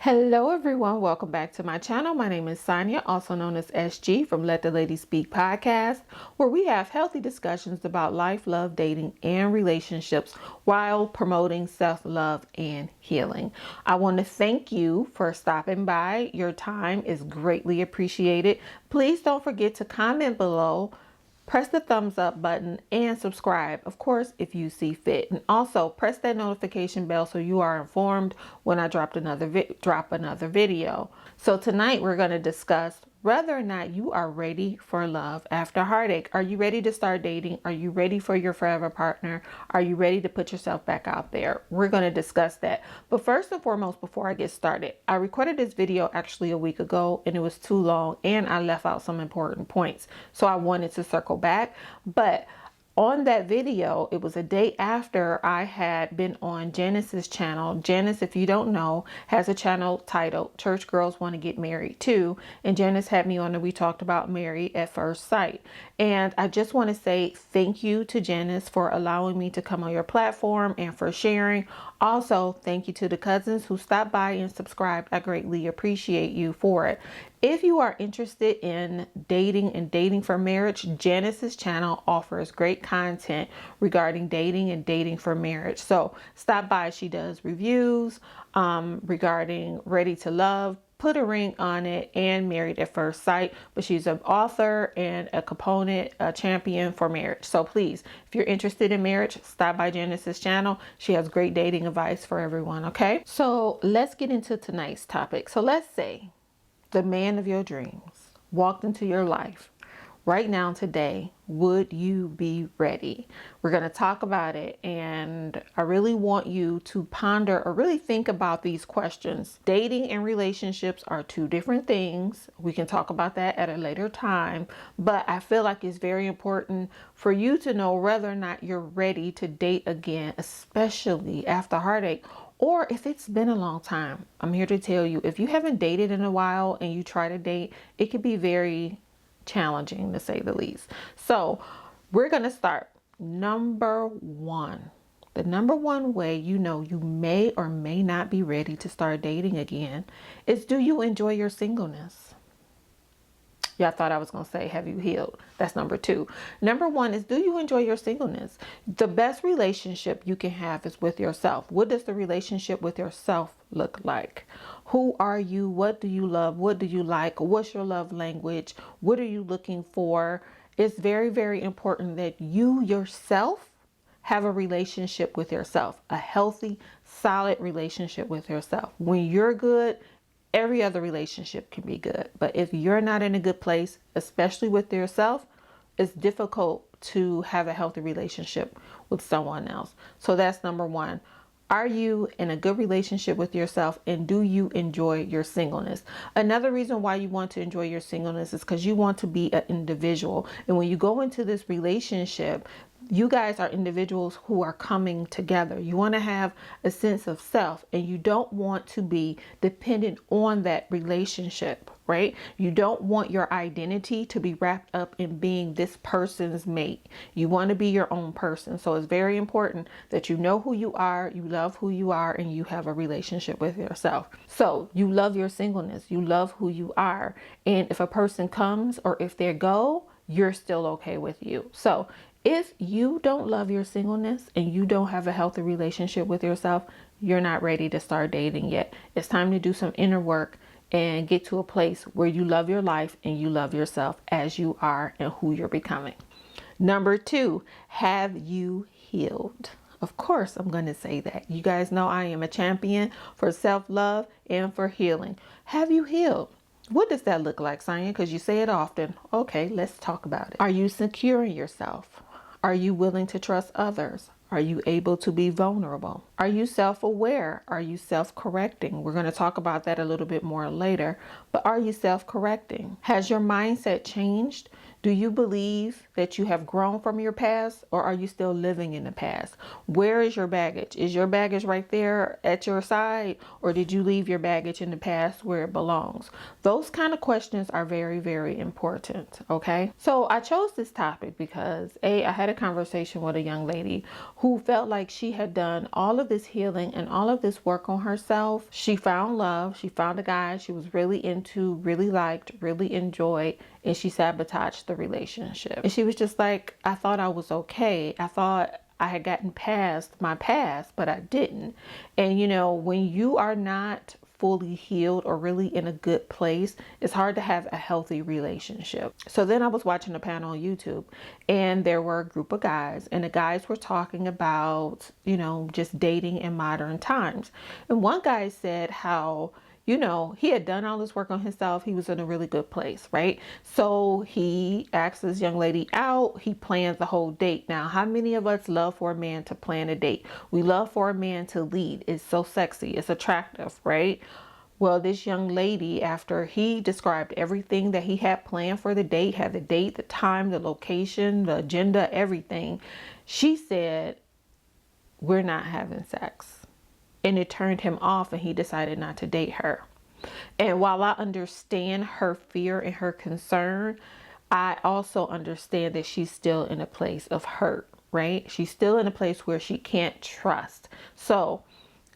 Hello everyone, welcome back to my channel. My name is Sonya, also known as SG from Let the Ladies Speak podcast, where we have healthy discussions about life, love, dating, and relationships while promoting self-love and healing. I want to thank you for stopping by. Your time is greatly appreciated. Please don't forget to comment below. Press the thumbs up button and subscribe, of course, if you see fit. And also press that notification bell so you are informed when I drop another video. So tonight we're going to discuss whether or not you are ready for love after heartache. Are you ready to start dating? Are you ready for your forever partner? Are you ready to put yourself back out there? We're going to discuss that. But first and foremost, before I get started, I recorded this video actually a week ago and it was too long and I left out some important points. So I wanted to circle back. But on that video, it was a day after I had been on Janice's channel. Janice, if you don't know, has a channel titled Church Girls Want to Get Married Too. And Janice had me on and we talked about married at first sight. And I just want to say thank you to Janice for allowing me to come on your platform and for sharing. Also, thank you to the cousins who stopped by and subscribed. I greatly appreciate you for it. If you are interested in dating and dating for marriage, Janice's channel offers great content regarding dating and dating for marriage. So stop by. She does reviews regarding Ready to Love, Put a Ring on It, and Married at First Sight. But she's an author and a component, a champion for marriage. So please, if you're interested in marriage, stop by Janice's channel. She has great dating advice for everyone. Okay, so let's get into tonight's topic. So let's say the man of your dreams walked into your life right now today. Would you be ready? We're going to talk about it, and I really want you to ponder or really think about these questions. Dating and relationships are two different things. We can talk about that at a later time, but I feel like it's very important for you to know whether or not you're ready to date again, especially after heartache. Or if it's been a long time. I'm here to tell you, if you haven't dated in a while and you try to date, it can be very challenging to say the least. So we're going to start. Number one, the number one way you know you may or may not be ready to start dating again is, do you enjoy your singleness? Y'all thought I was going to say, have you healed? That's number two. Number one is, do you enjoy your singleness? The best relationship you can have is with yourself. What does the relationship with yourself look like? Who are you? What do you love? What do you like? What's your love language? What are you looking for? It's very, very important that you yourself have a relationship with yourself, a healthy, solid relationship with yourself. When you're good, every other relationship can be good. But if you're not in a good place, especially with yourself, it's difficult to have a healthy relationship with someone else. So that's number one. Are you in a good relationship with yourself, and do you enjoy your singleness? Another reason why you want to enjoy your singleness is because you want to be an individual. And when you go into this relationship, you guys are individuals who are coming together. You want to have a sense of self, and you don't want to be dependent on that relationship, right? You don't want your identity to be wrapped up in being this person's mate. You want to be your own person. So it's very important that you know who you are, you love who you are, and you have a relationship with yourself. So you love your singleness, you love who you are. And if a person comes or if they go, you're still okay with you. So if you don't love your singleness and you don't have a healthy relationship with yourself, you're not ready to start dating yet. It's time to do some inner work and get to a place where you love your life and you love yourself as you are and who you're becoming. Number two, have you healed? Of course, I'm going to say that. You guys know I am a champion for self-love and for healing. Have you healed? What does that look like, Sonya? Because you say it often. Okay, let's talk about it. Are you secure in yourself? Are you willing to trust others? Are you able to be vulnerable? Are you self-aware? Are you self-correcting? We're going to talk about that a little bit more later. But are you self-correcting? Has your mindset changed? Do you believe that you have grown from your past, or are you still living in the past? Where is your baggage? Is your baggage right there at your side, or did you leave your baggage in the past where it belongs? Those kind of questions are very, very important. Okay. So I chose this topic because I had a conversation with a young lady who felt like she had done all of this healing and all of this work on herself. She found love. She found a guy she was really into, really liked, really enjoyed, and she sabotaged the relationship. And she was just like, I thought I was okay. I thought I had gotten past my past, but I didn't. And you know, when you are not fully healed or really in a good place, it's hard to have a healthy relationship. So then I was watching a panel on YouTube, and there were a group of guys, and the guys were talking about, you know, just dating in modern times. And one guy said how, you know, he had done all this work on himself. He was in a really good place, right? So he asked this young lady out. He plans the whole date. Now, how many of us love for a man to plan a date? We love for a man to lead. It's so sexy. It's attractive, right? Well, this young lady, after he described everything that he had planned for the date, had the date, the time, the location, the agenda, everything, she said, we're not having sex. And it turned him off, and he decided not to date her. And while I understand her fear and her concern, I also understand that she's still in a place of hurt, right? She's still in a place where she can't trust. So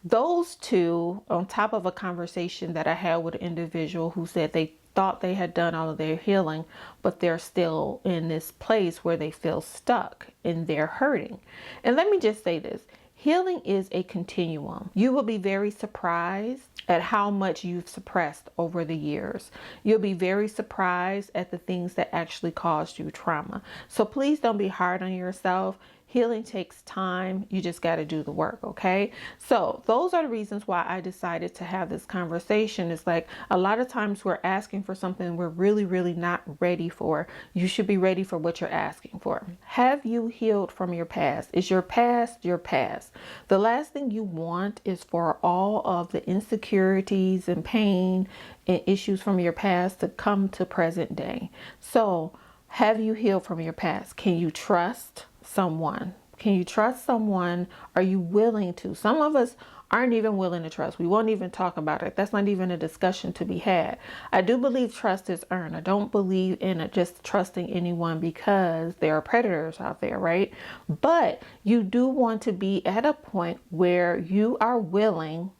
those two, on top of a conversation that I had with an individual who said they thought they had done all of their healing, but they're still in this place where they feel stuck and they're hurting. And let me just say this. Healing is a continuum. You will be very surprised at how much you've suppressed over the years. You'll be very surprised at the things that actually caused you trauma. So please don't be hard on yourself. Healing takes time. You just got to do the work, okay? So those are the reasons why I decided to have this conversation. It's like a lot of times we're asking for something we're really, really not ready for. You should be ready for what you're asking for. Have you healed from your past? Is your past your past? The last thing you want is for all of the insecurities and pain and issues from your past to come to present day. So have you healed from your past? Can you trust someone? Can you trust someone? Are you willing to? Some of us aren't even willing to trust. We won't even talk about it. That's not even a discussion to be had. I do believe trust is earned. I don't believe in just trusting anyone because there are predators out there, right? But you do want to be at a point where you are willing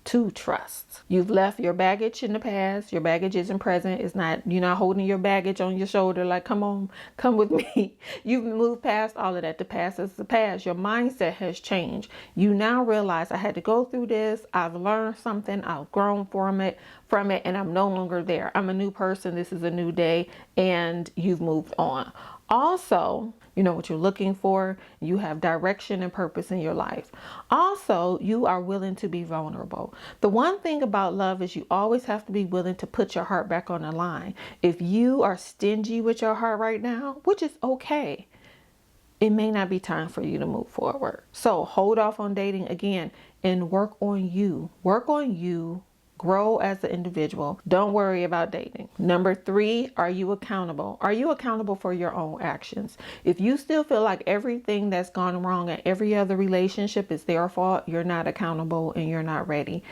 to trust. You've left your baggage in the past. Your baggage isn't present. It's not, you're not holding your baggage on your shoulder like, come on, come with me. You've moved past all of that. The past is the past. Your mindset has changed. You now realize I had to go through this. I've learned something. I've grown from it, and I'm no longer there. I'm a new person. This is a new day, and you've moved on. Also, you know what you're looking for. You have direction and purpose in your life. Also, you are willing to be vulnerable. The one thing about love is you always have to be willing to put your heart back on the line. If you are stingy with your heart right now, which is okay, it may not be time for you to move forward. So hold off on dating again and work on you. Work on you. Grow as an individual. Don't worry about dating. Number 3, are you accountable? Are you accountable for your own actions? If you still feel like everything that's gone wrong in every other relationship is their fault, you're not accountable and you're not ready.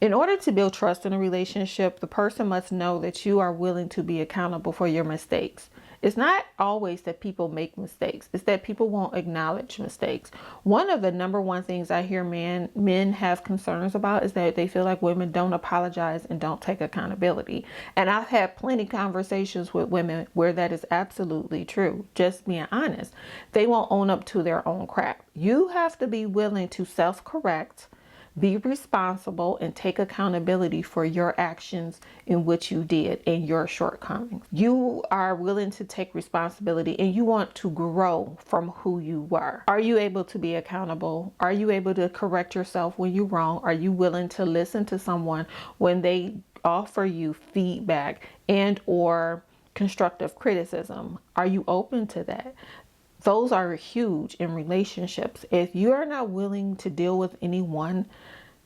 In order to build trust in a relationship, the person must know that you are willing to be accountable for your mistakes. It's not always that people make mistakes. It's that people won't acknowledge mistakes. One of the number one things I hear men have concerns about is that they feel like women don't apologize and don't take accountability. And I've had plenty of conversations with women where that is absolutely true. Just being honest. They won't own up to their own crap. You have to be willing to self-correct, be responsible, and take accountability for your actions in which you did and your shortcomings. You are willing to take responsibility and you want to grow from who you were. Are you able to be accountable? Are you able to correct yourself when you're wrong? Are you willing to listen to someone when they offer you feedback and or constructive criticism? Are you open to that? Those are huge in relationships. If you're not willing to deal with anyone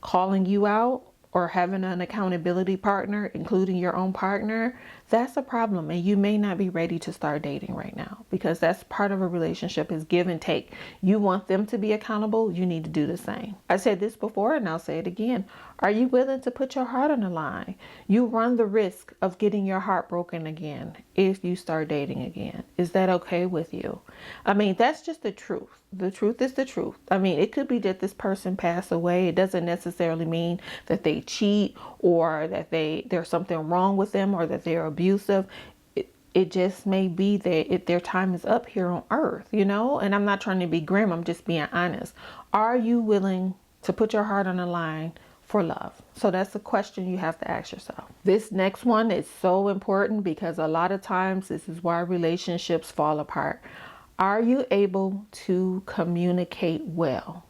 calling you out or having an accountability partner, including your own partner, that's a problem. And you may not be ready to start dating right now, because that's part of a relationship, is give and take. You want them to be accountable. You need to do the same. I said this before and I'll say it again. Are you willing to put your heart on the line? You run the risk of getting your heart broken again if you start dating again. Is that okay with you? I mean, that's just the truth. The truth is the truth. I mean, it could be that this person passed away. It doesn't necessarily mean that they cheat or that there's something wrong with them or that they're abusive. It just may be that their time is up here on earth, you know? And I'm not trying to be grim. I'm just being honest. Are you willing to put your heart on the line for love? So that's the question you have to ask yourself. This next one is so important because a lot of times this is why relationships fall apart. Are you able to communicate well?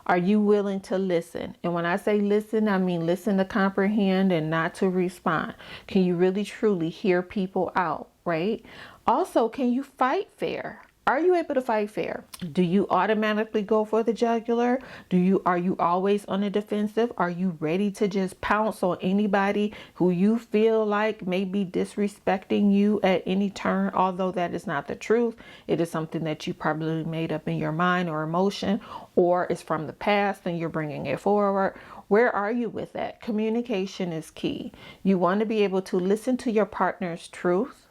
Are you willing to listen? And when I say listen, I mean listen to comprehend and not to respond. Can you really truly hear people out, right? Also, can you fight fair? Are you able to fight fair? Do you automatically go for the jugular? Are you always on the defensive? Are you ready to just pounce on anybody who you feel like may be disrespecting you at any turn? Although that is not the truth. It is something that you probably made up in your mind or emotion, or it's from the past and you're bringing it forward. Where are you with that? Communication is key. You want to be able to listen to your partner's truth.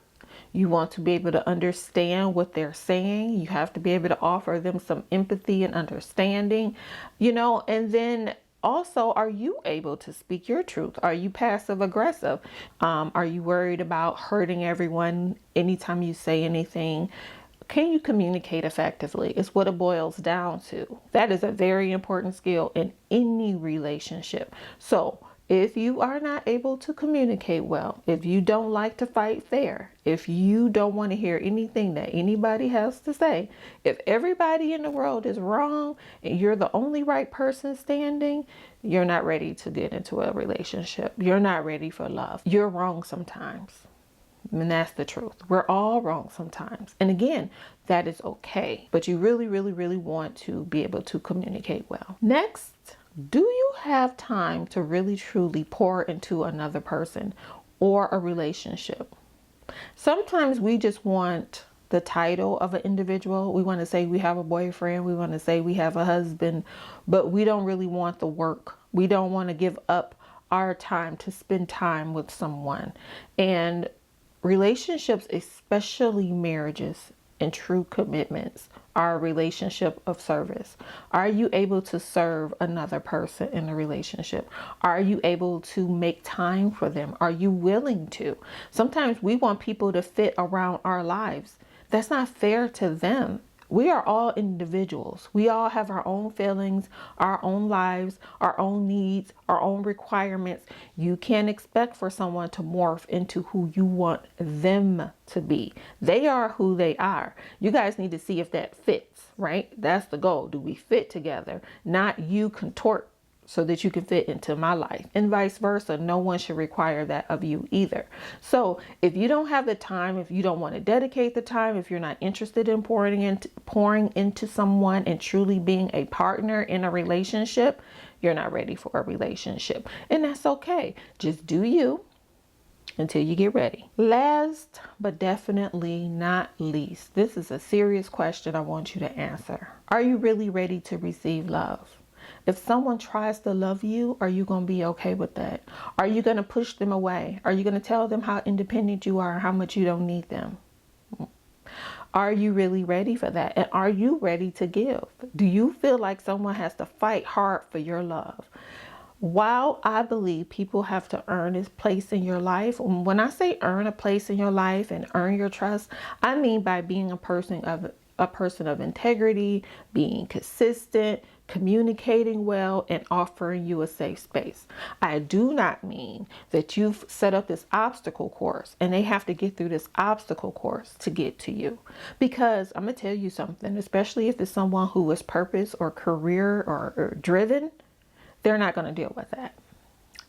You want to be able to understand what they're saying. You have to be able to offer them some empathy and understanding, you know, and then also, are you able to speak your truth? Are you passive aggressive? Are you worried about hurting everyone anytime you say anything? Can you communicate effectively? It's what it boils down to. That is a very important skill in any relationship. So if you are not able to communicate well, if you don't like to fight fair, if you don't want to hear anything that anybody has to say, if everybody in the world is wrong and you're the only right person standing, you're not ready to get into a relationship. You're not ready for love. You're wrong sometimes. And that's the truth. We're all wrong sometimes. And again, that is okay. But you really, really, really want to be able to communicate well. Next, do you have time to really truly pour into another person or a relationship? Sometimes we just want the title of an individual. We want to say we have a boyfriend. We want to say we have a husband, but we don't really want the work. We don't want to give up our time to spend time with someone. And relationships, especially marriages and true commitments, are a relationship of service. Are you able to serve another person in a relationship? Are you able to make time for them? Are you willing to? Sometimes we want people to fit around our lives. That's not fair to them. We are all individuals. We all have our own feelings, our own lives, our own needs, our own requirements. You can't expect for someone to morph into who you want them to be. They are who they are. You guys need to see if that fits, right? That's the goal. Do we fit together? Not you contort so that you can fit into my life, and vice versa. No one should require that of you either. So if you don't have the time, if you don't want to dedicate the time, if you're not interested in pouring into someone and truly being a partner in a relationship, you're not ready for a relationship. And that's okay. Just do you until you get ready. Last but definitely not least, this is a serious question I want you to answer. Are you really ready to receive love? If someone tries to love you, are you going to be okay with that? Are you going to push them away? Are you going to tell them how independent you are and how much you don't need them? Are you really ready for that? And are you ready to give? Do you feel like someone has to fight hard for your love? While I believe people have to earn this place in your life, when I say earn a place in your life and earn your trust, I mean by being a person of integrity, being consistent, communicating well, and offering you a safe space. I do not mean that you've set up this obstacle course and they have to get through this obstacle course to get to you. Because I'm going to tell you something, especially if it's someone who is purpose or career or driven, they're not going to deal with that.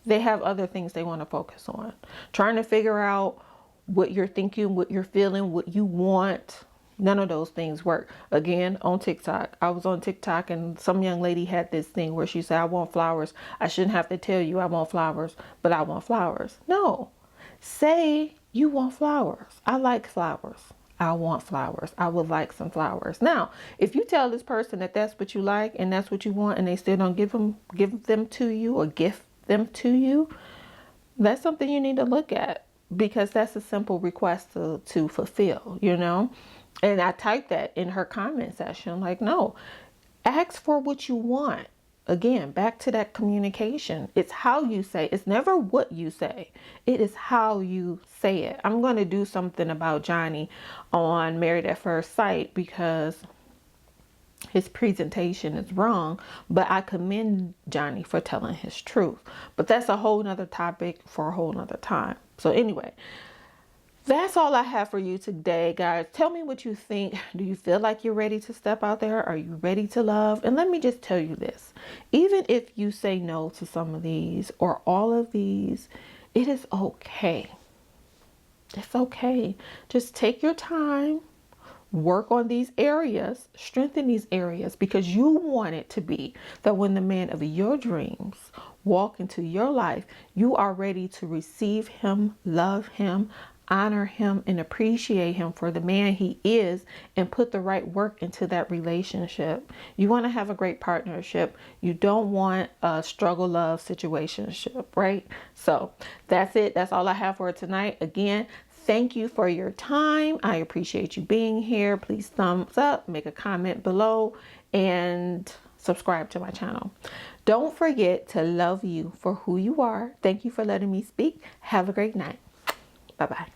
They have other things they want to focus on. Trying to figure out what you're thinking, what you're feeling, what you want. None of those things work. Again, on TikTok, I was on TikTok and some young lady had this thing where she said, I want flowers. I shouldn't have to tell you I want flowers, but I want flowers. No, say you want flowers. I like flowers. I want flowers. I would like some flowers. Now, if you tell this person that that's what you like and that's what you want, and they still don't give them to you or gift them to you, that's something you need to look at, because that's a simple request to fulfill, you know? And I typed that in her comment section, like, no, ask for what you want. Again, back to that communication. It's how you say. It's never what you say. It is how you say it. I'm going to do something about Johnny on Married at First Sight, because his presentation is wrong, but I commend Johnny for telling his truth. But that's a whole nother topic for a whole nother time. So anyway, that's all I have for you today, guys. Tell me what you think. Do you feel like you're ready to step out there? Are you ready to love? And let me just tell you this. Even if you say no to some of these or all of these, it is okay. It's okay. Just take your time. Work on these areas, strengthen these areas, because you want it to be that when the man of your dreams walk into your life, you are ready to receive him, love him, honor him, and appreciate him for the man he is, and put the right work into that relationship. You want to have a great partnership. You don't want a struggle love situationship, right? So that's it. That's all I have for tonight. Again, thank you for your time. I appreciate you being here. Please thumbs up, make a comment below, and subscribe to my channel. Don't forget to love you for who you are. Thank you for letting me speak. Have a great night. Bye-bye.